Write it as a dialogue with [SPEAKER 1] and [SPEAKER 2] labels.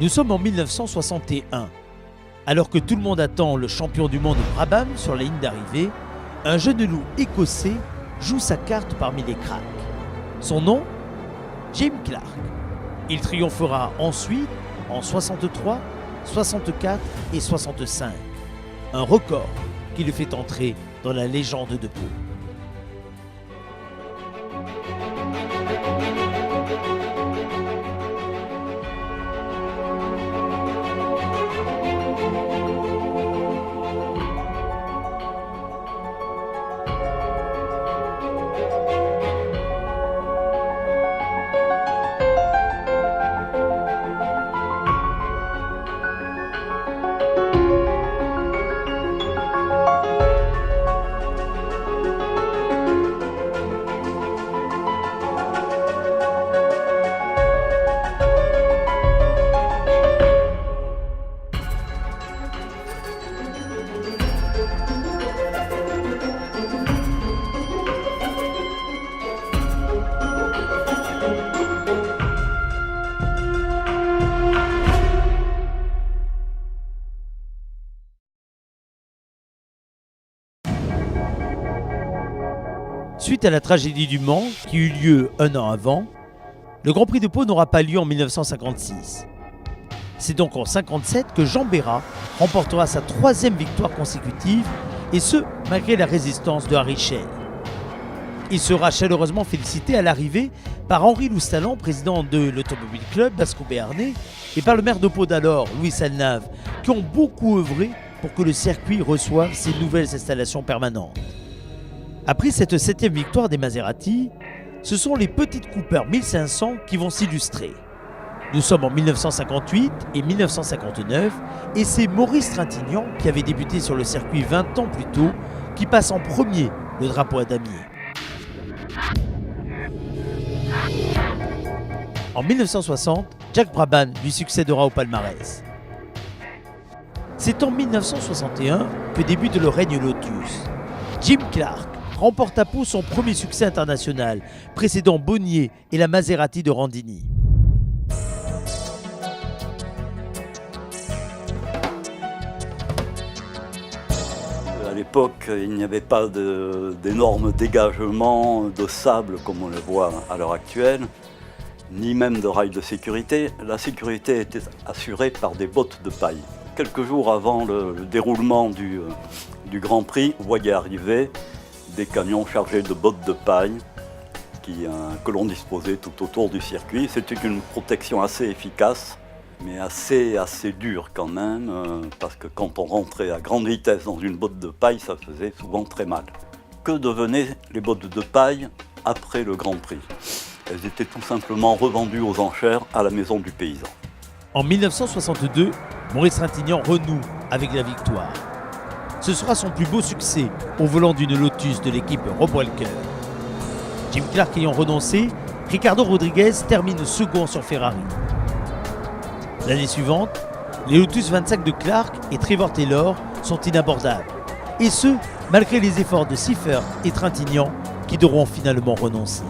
[SPEAKER 1] Nous sommes en 1961. Alors que tout le monde attend le champion du monde Brabham sur la ligne d'arrivée, un jeune loup écossais joue sa carte parmi les cracks. Son nom, Jim Clark. Il triomphera ensuite en 63, 64 et 65. Un record qui le fait entrer dans la légende de Pau. Suite à la tragédie du Mans, qui eut lieu un an avant, le Grand Prix de Pau n'aura pas lieu en 1956. C'est donc en 1957 que Jean Bérat remportera sa 3e victoire consécutive, et ce, malgré la résistance de Harry Schell. Il sera chaleureusement félicité à l'arrivée par Henri Loustalent, président de l'Automobile Club basco-béarnais, et par le maire de Pau d'alors, Louis Salnave, qui ont beaucoup œuvré pour que le circuit reçoive ces nouvelles installations permanentes. Après cette 7e victoire des Maserati, ce sont les petites Cooper 1500 qui vont s'illustrer. Nous sommes en 1958 et 1959 et c'est Maurice Trintignant, qui avait débuté sur le circuit 20 ans plus tôt, qui passe en premier le drapeau à damier. En 1960, Jack Brabham lui succédera au palmarès. C'est en 1961 que débute le règne Lotus. Jim Clark remporte à Pau son premier succès international, précédant Bonnier et la Maserati de Randini.
[SPEAKER 2] À l'époque, il n'y avait pas d'énormes dégagements de sable comme on le voit à l'heure actuelle, ni même de rails de sécurité. La sécurité était assurée par des bottes de paille. Quelques jours avant le déroulement du Grand Prix, on voyait arriver des camions chargés de bottes de paille que l'on disposait tout autour du circuit. C'était une protection assez efficace, mais assez dure quand même, parce que quand on rentrait à grande vitesse dans une botte de paille, ça faisait souvent très mal. Que devenaient les bottes de paille après le Grand Prix? Elles étaient tout simplement revendues aux enchères à la maison du paysan.
[SPEAKER 1] En 1962, Maurice Trintignant renoue avec la victoire. Ce sera son plus beau succès au volant d'une Lotus de l'équipe Rob Walker. Jim Clark ayant renoncé, Ricardo Rodriguez termine second sur Ferrari. L'année suivante, les Lotus 25 de Clark et Trevor Taylor sont inabordables. Et ce, malgré les efforts de Seifert et Trintignant qui devront finalement renoncer.